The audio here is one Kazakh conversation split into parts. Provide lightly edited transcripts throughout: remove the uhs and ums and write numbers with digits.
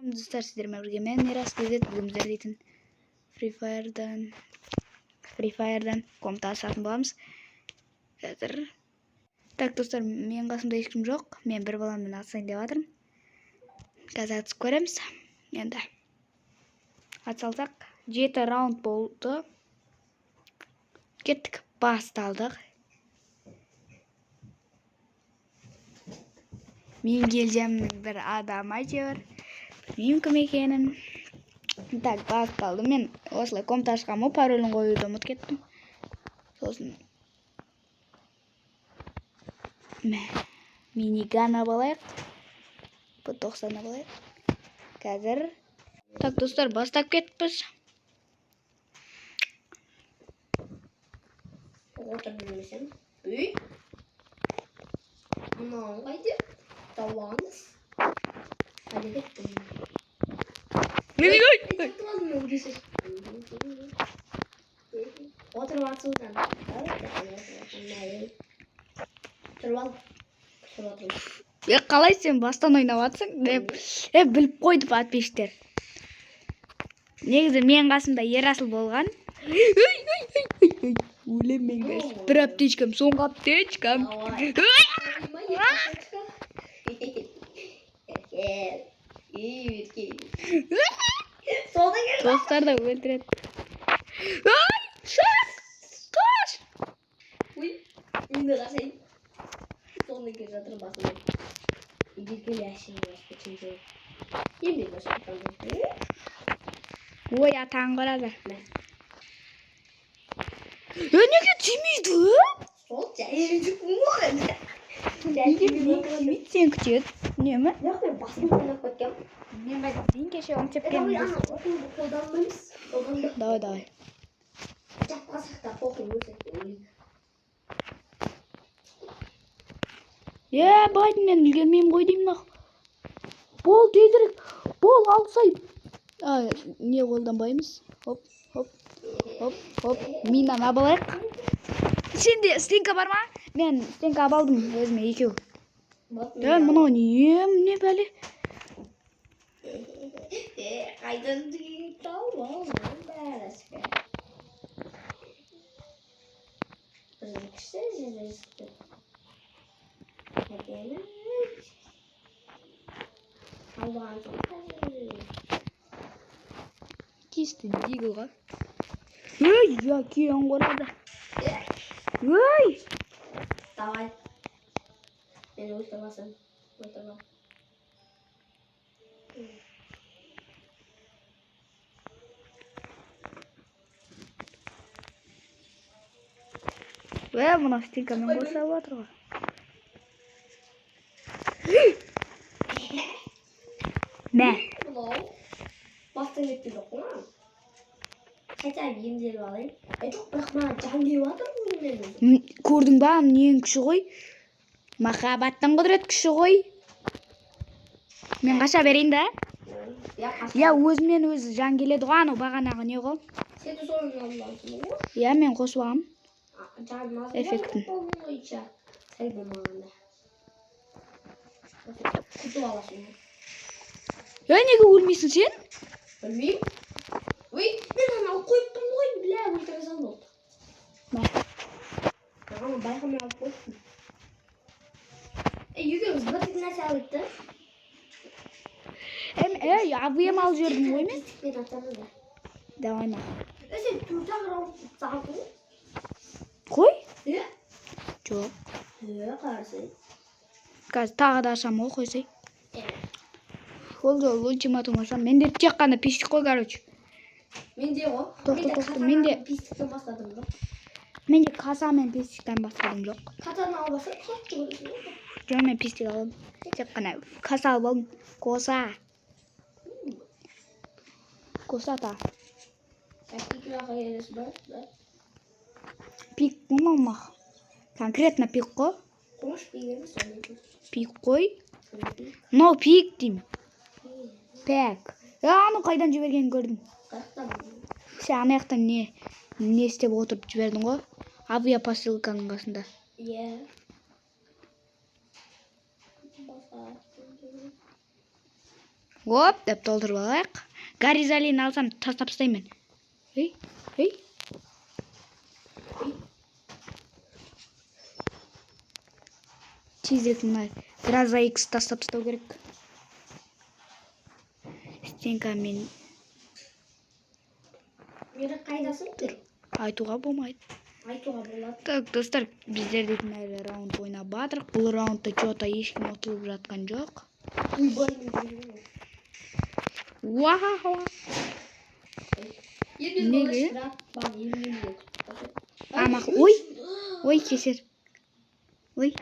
Достар, сіздермен бірге мен Мирас кезет бүгін дейтін Free Fire'дан комната ашатын боламыз. Қазір. Так, достар, мен қасымда ешкім жоқ. Мен бір баламмен атсайын деп жатырмын. Қазір атысып көреміз. Енді атсалсақ 7 раунд болды. Кеттік, басталдық. Мен келжемнің бір адам әйтеуір. Білмеймін кім екенін. Так, басталды. Мен осылай комната ашқанмын, паролін қоюды ұмытып кеттім. Сосын минигана алайық. P90 алайық. Қазір. Так, достар, бастап кетіппіз. Отырмын. Үй. Мынау қайда? Тауаңыз. Қайда кеттім? Отырып атсыздан. Қалай сен бастан ойнап атсың деп біліп қойды подписчиктер. Негізі мен қасымда Ерасыл болған. Өлем мен гайс. Бір аптечкам, соңғы аптечкам. Достар да өлтіреді. Ай, қаш! Ой, енді қашайын. Соны келе жатыр басында. Едеркелі әшейін басып кетсем. Енді басып кетсем. Ой, атаң қарады. Неге тимейді? Сол жайырды күн Сен күтеді. Неме? Жоқ, мен басым ойнап кеткем. Мен қайда дейін кеше оң тепкенім. Қолданмаймыз. Давай. Жапқасақ та қоқын өсек. Байдың мен үлгермеймін ғой деймін ақ. Бол тезірек. Бол алсай. Не қолданбаймыз? Хоп. Минаны абалайық. Сенде стенка бар ма? Мен стенка абалдым өзіме екеу. Мұнау не бәле? Қайдан деген тау бәріске. Кіші жерлесті. Әдемі. Алған соң. Кесті дегіл ға. Кейін қорады. Давай. Мен өлтірмасам. Өлтірмам. Мұна стенкамен қоршап отыр ға. Мә. Бұлау. Бастың етті жоқ қоңа. Қайта емделіп алайын. Жоқ, бірақ маған жан кеп жатыр мен. Көрдің ба, нең күші ғой? Махаббаттың құдірет күші ғой. Мен қаша берейін да? Өзімен өзі жан келеді ғой, анау бағанағы не ғой? Сен де соны аласың ғой? Мен қосып алам. Эффектін. Сәл болмағанда. Күтіп аласың. Неге өлмейсің сен? Білмеймін. Ой, мен анау қойып тұрмын ғой, бля, өлтіре сал болды. Ағамы байқамай алып қойыппын. Екеуміз бір нәрсе алып та. Абыем алып жібердім ғой мен? Мен атамын да. Давай ма. Сен төрт-ақ раунд сағын ғой? Қой? Жоқ. Жоқ. Қарсы. Қазір тағы да ашам ғой қойсай. Ол жол ультиматум ашам. Менде тек қана пистик қой, короче. Менде ғой. Менде пистиктен бастадым жоқ. Менде каса мен пистиктен бастадым жоқ. Катаны албаса, қатты көресің. Жоқ, мен пистик алам. Тек қана каса алып алдым. Коса-та. Пикіраға елесі бар, да? Пик болмақ. Конкретно пик қой. Қош пигені сөйлейді. Пик қой. Но пик дейм. Пәк. Аны қайдан жібергенін көрдім. Қаяқтан көрдім. Сен анаяқтан не істеп отырып жібердің ғой? Авиапосылканың қасында. Оп, деп толтырып алайық. Горизолин алсам тастап тастаймын. Ей. Тезірек мына Граза X тастап тастау керек. Стенка мен Мира қайдасың? тұр. Айтуға болмайды. Айтуға болады. Так, достар, біздер дейтін әлі раунд ойнап батырық. Бұл раундта что-то ешкім ұтылып жатқан жоқ. Вау! Неге? Амақ, ой, кесер. Ой.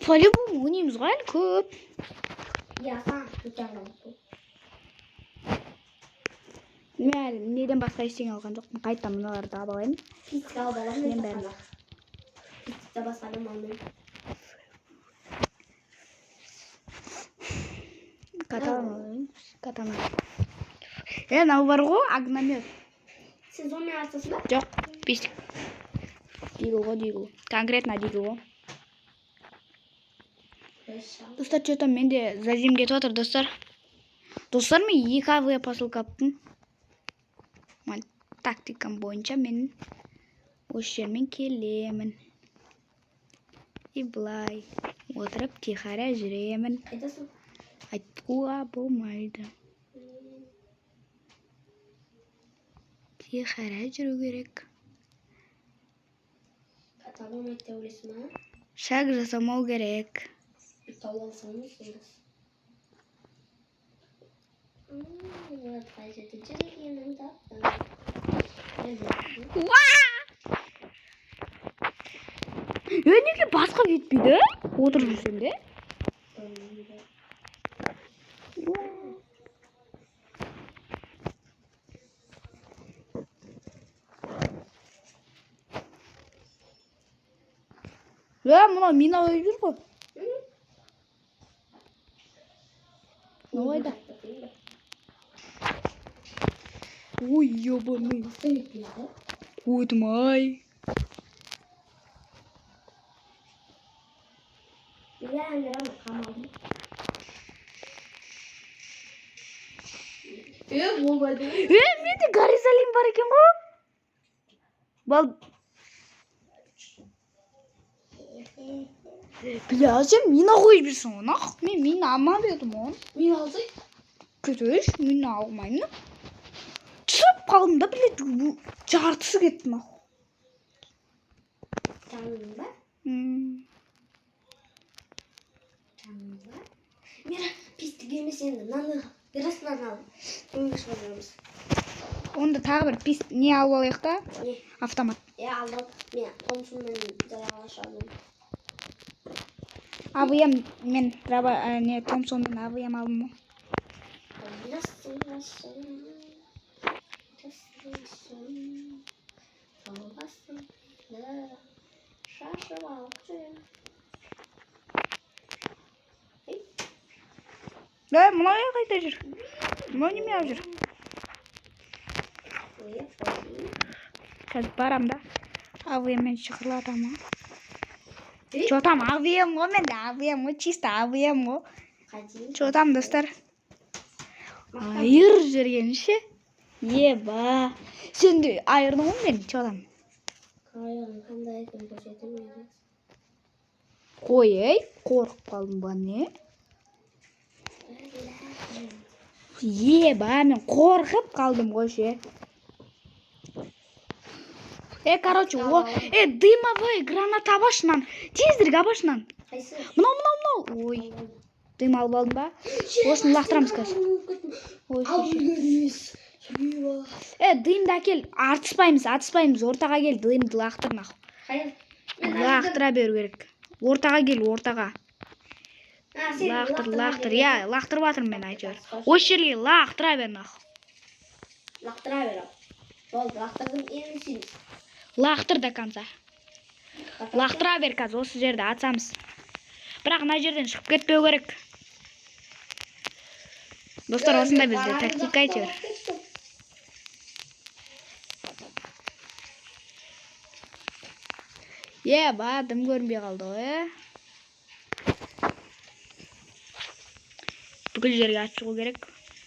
По-любому ойнаймыз ғой әлі көп. Я сам тұтаңым. Мен неден басқа ештеңе алған жоқпын. Қайттан мыналарды алып алайын. Пицца алып аламын. Мен бәрін. Пицца басқадан алмаймын. Катана. Мынау бар ғой, огнемет. Сіз онымен атасыз ба? Жоқ, бесік. Дигл. Конкретно дигл. Достар, что-то менде зазем кетіп отыр, достар. Достар, мен 2 АВ посылка аптым. Тактикам бойынша мен осы жермен келемін. И былай отырып тихара жүремін. Айтасың? Айтуға болмайды. Тихара жүру керек. Табылмайды деп ойлайсың ба? Шаг жасамау керек. Тауып алсаңыз сіз. Неге басқа кетпейді? Отырып жүрсем де? Мұна мина ойып жүр ғой. Ойда. Ой, ебаный. Ойдым-ай. Болмайды. Менде горизолин бар екен ғой. Бля, сен мина қойып жүрсің ғой, нақ? Мен мина алмап едім оны. Мен алсай? Күтіш, мина алмаймын. Түсіп қалдым да, блядь, жартысы кетті, нақ. Жаның ба? Жаның ба? Мира, пистік емес енді, наны бірасынан алып. Өңгіш барамыз. Онда тағы бір пист не алып алайық та? Не? Автомат. Алдым. Мен Томсонмен жараға шардым. АВМ мен не Томсонмен АВМ алдым ғой. Мұнай қайда жүр? Мұнай неме алып жүр? Қазір барам да. АВМ-мен шығырлатам ғой. Что там, АВМ ғой менде, АВМ ғой, чисто АВМ ғой. Что там, достар? Айыр жүрген ше? Еба. Сен де айырдың ғой мен, что там? Айырдың қандай екен көрсетім еді. Қой, қорқып қалдым ба не? Еба, мен қорқып қалдым ғой ше. Короче, дымовой граната абашынан. Тездірік абашынан. Қайсы? Мынау. Ой, дым алып алдым ба? Осыны лақтырамыз қазір. Дымды әкел. Атыспаймыз. Ортаға кел, дымды лақтыр нақ. Лақтыра беру керек. Ортаға кел, ортаға. Лақтыр. Я, лақтырып атырмын мен айтыр. Осы жерге лақтыра бер нақ. Лақтыра берем. Болды, лақтырдым емесін. Лақтыр до конца. Лақтыра бер қазір, осы жерді атсамыз. Бірақ мына жерден шығып кетпеу керек. Достар, осында бізде тактика айтыр. Ба, дым көрінбей қалды ғой. бүкіл жерге атып шығу керек.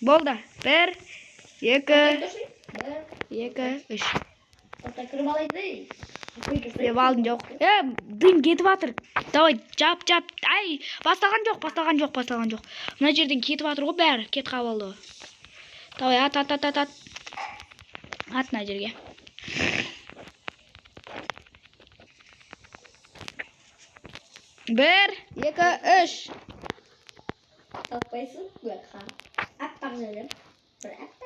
Болды. 1, 2, 3. Кіріп алайды. Деп алдым жоқ. Дым кетіп жатыр. Давай, жап. Ай, басталған жоқ. Мына жерден кетіп жатыр ғой бәрі. Кет қабылды. Давай, ат. Ат мына жерге. Бір, 2, 3. Таппайсың, бұлаққа. Аппақ жайлым. Бір аппақ.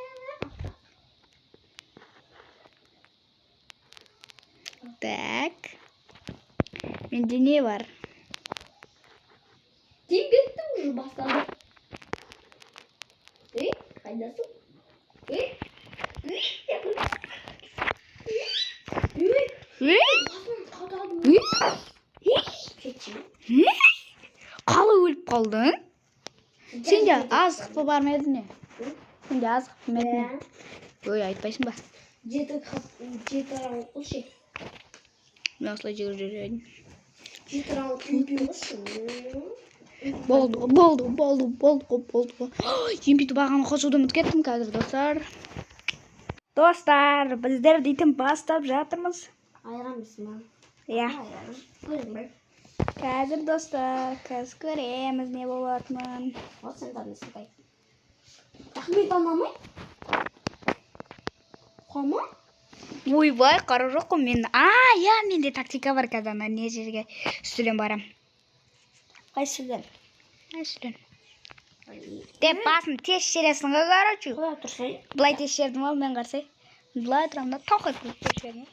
Так. Менде не бар? Тем кеттім уже басталды. Қайдасың? Қалай өліп қалдың? Сенде азық бар ма еді не? Сенде азық бар ма еді? Ой, айтпайсың ба? Жеті раунд қылшы. Мен осылай жүгіріп жүрейін. 7 раунд қылшы. Болды. Емпиді бағаны қосуды ұмытып кеттім қазір, достар. Достар, біздер дейтін бастап жатырмыз. Айырамыз ма? Иә. Көріңбір. Қазір, достар, қазір көреміз не болатынын. Ол сен танысың қай. Рахмет алмамай? Қама? Ойбай, қара жоқ қой мен. Иә, менде тактика бар қазір не жерге үстілен барам. Қайсыдан? Үстілен. Деп басын тез шересің ғой, короче. Құда тұрсай? Былай тез шердім ол, мен қарсай. Былай тұрам да тоқ етіп тез шердім.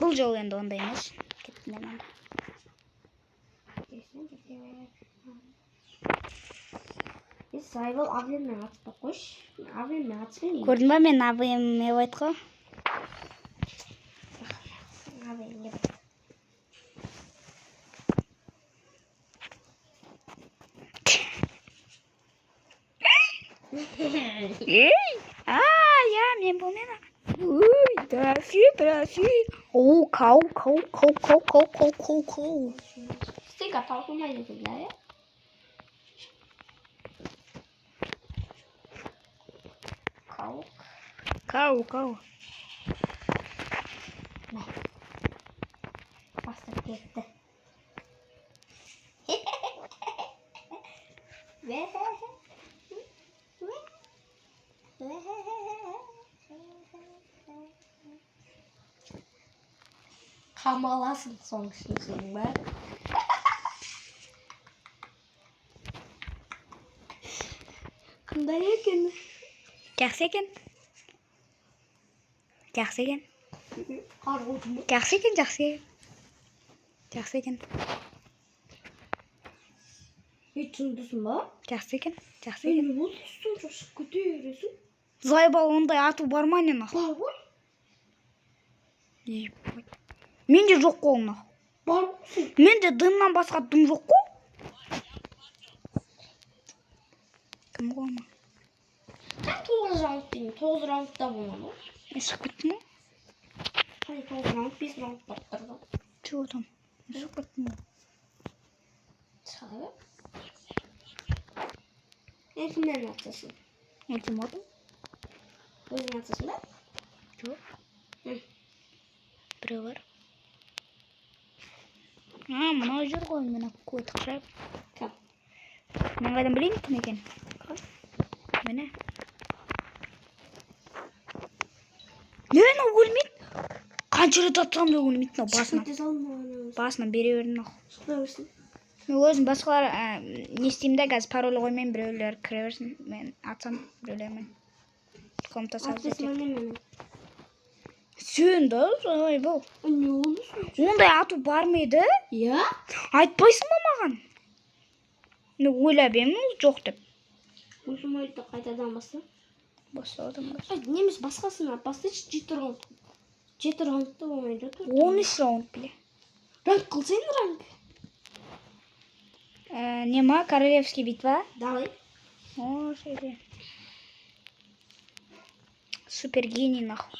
Бұл жол енді онда емес. Кеттім мен онда. Сайбал авиамен атып қош. Авиамен атып. Көрдің ба мен авиамен айтқы? Авиамен. Я, мен бұлмен ақ. Профи. О, қау. Стек аталқылмайды күлді, ә? Қау. Бастап кетті. Қамаласың соң үшін сенің бәрі. Қандай екен? Жақсы екен. Қар болды ма? Жақсы екен. Түсіндісің ба? Жақсы екен. Не болды үстің жосып көтересің? Зайбал ондай ату бар ма не нақ? Бар ғой. Менде жоқ қой нақ. Бар ғой. Менде дымнан басқа дым жоқ қой. Кім қойма? Қай 9 раунд дейін? 9 раундта болмады ғой. Мен шығып кеттім ғой. Қай 9 раунд, 5 раунд баттырды. Чего там? Мен шығып кеттім ғой. Шығады. Кімден атасың? Ультиматум? Өзің атасың ба? Жоқ. Біреу бар. Мынау жүр ғой, мен көйті қышап. Кім? Мен қайдан білейін кім екен? Мені. Мен өлмейді. Қанша рет атсам да өлмейді басынан. Басынан бере бердім. Шықпай берсін. Мен өзім басқалар не істеймін да қазір пароль қоймайын, біреулер кіре берсін. Мен атсам біреулермен. Комната сазды етіп. Сен да, ой бұл. Не oldu? Ондай ату бар ма еді? Я? Айтпайсың ба маған? Мен ойлап едім жоқ деп. Ультиматты қайтадан баста. Бастадым. Немес басқасына бастайшы 7 раунд. 7 раундта болмайды. 13 раунд біле. Ранг қылсайын ранг. Нема? Королевский битва? Давай. О, шере. Супер гений нахуй.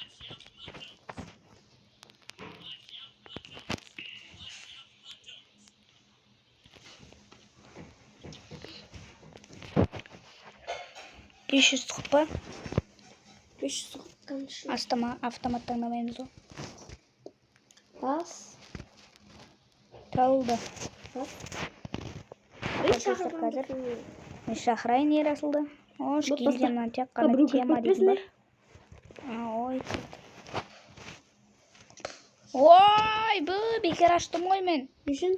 500 па? 500 конечно. Автомат таңдамаймыз ғой. Бас. Талды. Бас. Мен шақырайын Ерасылды. Ош келгеннен тек қана тема дейін бар. Ой. Ой, бекер аштым ғой мен. Үшін?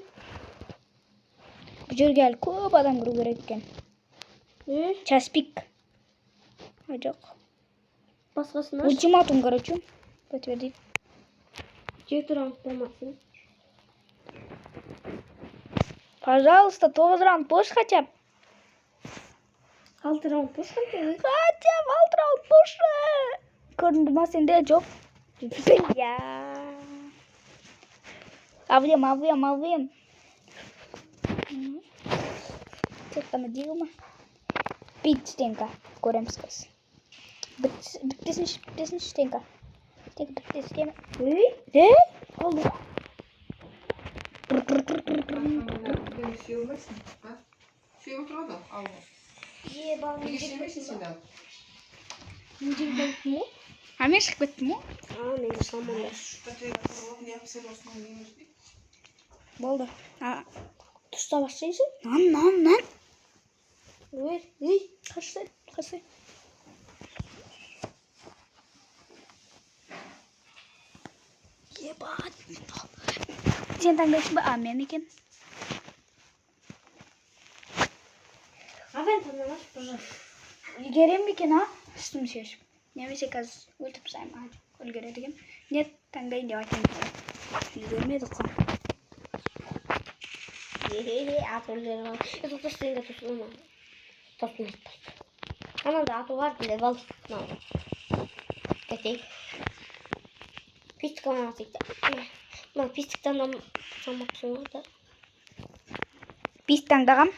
Бұл жерге әлі көп адам кіру керек екен. Час пик. Жоқ. Басқасына? Ультиматум, короче. Подтвердить. 7 раунд болмасын. Пожалуйста, 9 раунд бош хотя бы. 6 раунд бош қандай? Хотя бы 6 раунд бош. Көрінді ма сенде? Жоқ. Бля. Авлем. Тек қана дейгі ма? Биттенка. Көреміз қыз. Біттесін штенка. Тек біттескен. Алды. Сүйіп тұрады, алды. Ебалың Ешемесің да. Мен жел болып му? Мен шығып кеттім ғой. Мен шаманда. Болды. Тұста басшайсың? Нан. Қашсай. Ебать. Сен таңдайсың ба? Мен екен. Мен таңдамаш пожалуйста. Үлгерем бекен, үстім шешіп. Немесе қазір өлтіп сайым. Үлгереді екен. Нет, таңдайын деп айтайын. Үлгермеді қой. Аты өлгері бар. Тоқтастайынға тоқталма. Тоқталма. Анада аты бар біле бал. Кетейік. Пистік аман атайықта. Пистік таңдамақсың да. Пист таңдағам.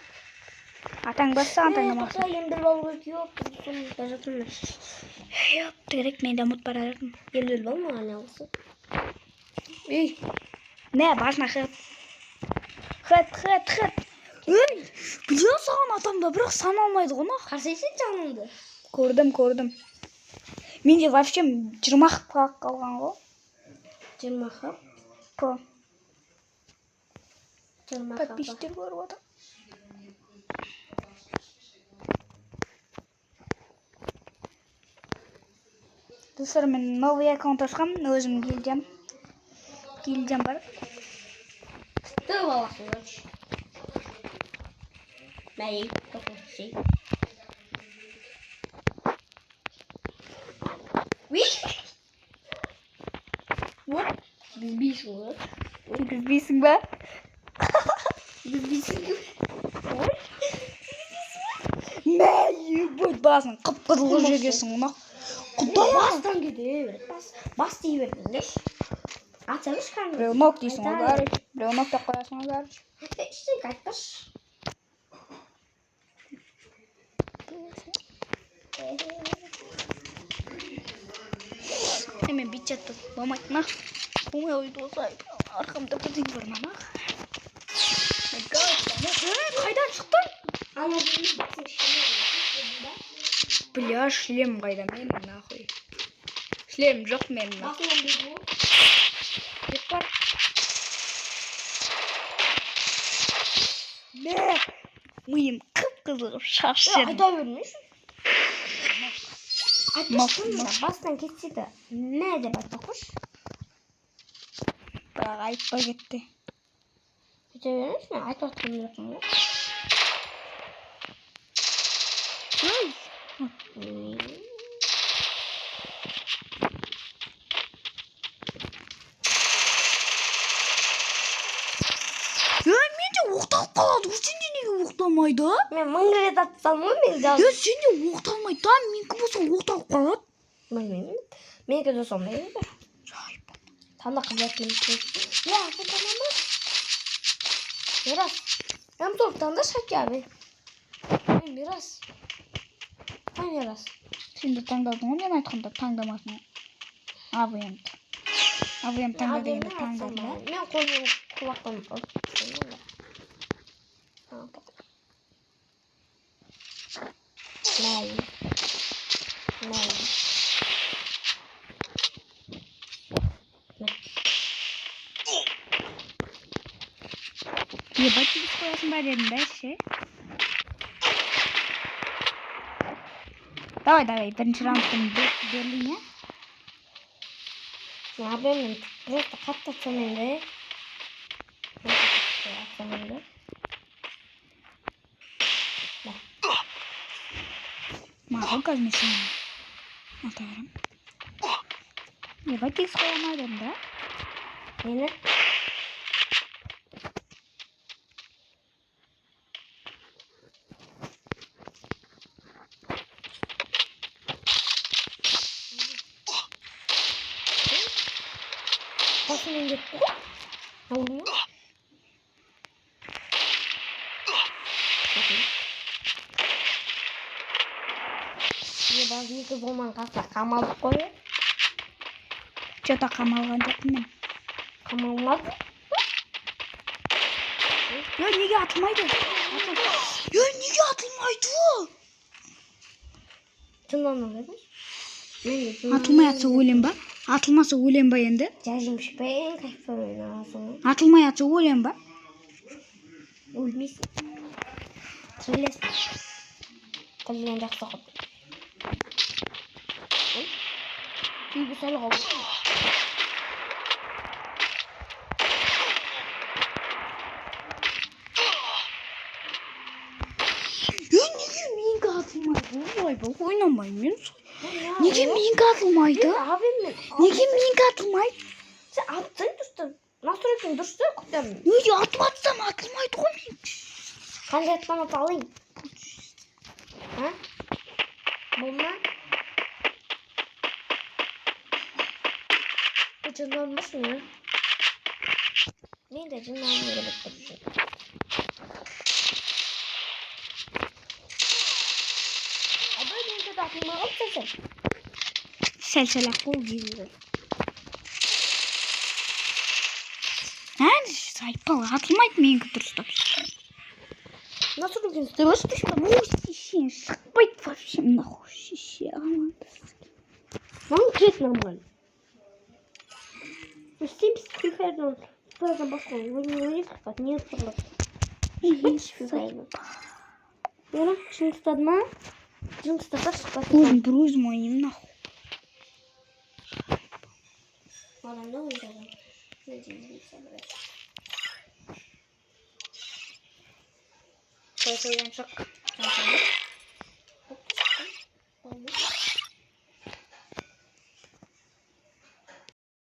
Атаң бассаған таңдамақсың. Тоқта емдір балу керек yok. Yok, керек мен де ұмыт бара жатырмын. Емдір бал маған не алысы? Не, басына хет. Хет. Біле саған атамда бірақ сан алмайды ғына. Қарсайсың жанымды? Көрдім. Менде вообще 20 хапқа қалған ғой. 20 хап? По. 20 хапа. Подписчиктер көріп отыр. Достар, мен новый аккаунт ашқам, өзім келдем бар. Ты баласын өш. Бәй, тоқылшы. Вот, бізбейсің ғой. Бізбейсің ба? Бізбейсің ғой. Мә, ебать, басын қып-қызыл жегесің ұнақ. Бастан кете бас дей бердіңдеш. Атсаңыз қаңыз. Біреу нок дейсің ғой бәрі. Біреу нок деп қоясың ғой бәрі. Іштен қайтпаш. Мен бит жатты болмайды ма? Оңай ойды болса арқамда бірдеңе бар ма? Қайдан шықтың? Бля, шлем қайда мен нахуй. Шлем жоқ мен. Деп бар. Не, миым қып-қызыл шашым. Айта бермешін. Айтпаштың бастан кетседі. Мә деп айта қош. Бірақ айтпа кетті. Айта бермешін, айта отқан жоқпын ғой. Менде оқталып қалады, сенде неге оқталмайды? Мен 1000 рет атсам ғой мен жаз. Сенде оқталмайды, там менікі болса оқталып қалады. Білмеймін. Менікі де сондай еді. Таңда қабілетім кетті. Сен таңдамас. Мирас. М4 таңдаш хотя бы. Мирас. Мирас. Сен де таңдадың ғой, мен айтқанда таңдамасын. АВМ таңда дегенде таңдадың ба? Мен қолмен құлақтан koyasın ben dedim de şey. Давай, birinci round'un belli ya. Ne yapayım? Просто қатты атсам енді. Мағыл қазмесін. Атарым. Неға тез қойамадым да? Мені? Басымен кетті ғой? Аулы ма? Bazı екі болман қақта қамалдық қой. Что-то қамалған жоқпын мен. Қамалмады? Неге атылмайды? Неге атылмайды? Тыңдауына қайдың? Атылмай атса өлем ба? Атылмаса өлем ба енді? Жәжімшіпен қайықпен ойнағасың. Атылмай атса өлем ба? Өлмейсің. Тірілесің. Тірілген жақсы қып. Үйгі сәл қауып. Неге менікі атылмайды? Ойбай, ойнамаймын мен. Неге менікі атылмайды? Неге менікі атылмайды? Сен атсаң дұрыстан. Настройкаң дұрысты құттарым. Неге атып атсам атылмайды ғой мен. Қандай аттан аталайын? Болма? Жынданмасын ya. Мен де жынданмын керек тұрсын. Абай менде де атылмай қалыпты сәл. Сәл-сәл ақ бол дейді. Сайпал атылмайды менікі дұрыстап. Настройкаң Дұрыс түшпі. Сен шықпайды вообще. Нахуй шеше амандыз. Маған кірет нормально. Істейміз фифайдан. Фифайдан басқан. Ойын сұрпады. Не сұрпады? Шықпайды фифайдан. Яна, шын ұстады ма? Жын ұстаса шықпады. Өзім бір өзім ойнайым нахуй. Адамда ойнаған. Надеюсь, собрать. Қойдан шық.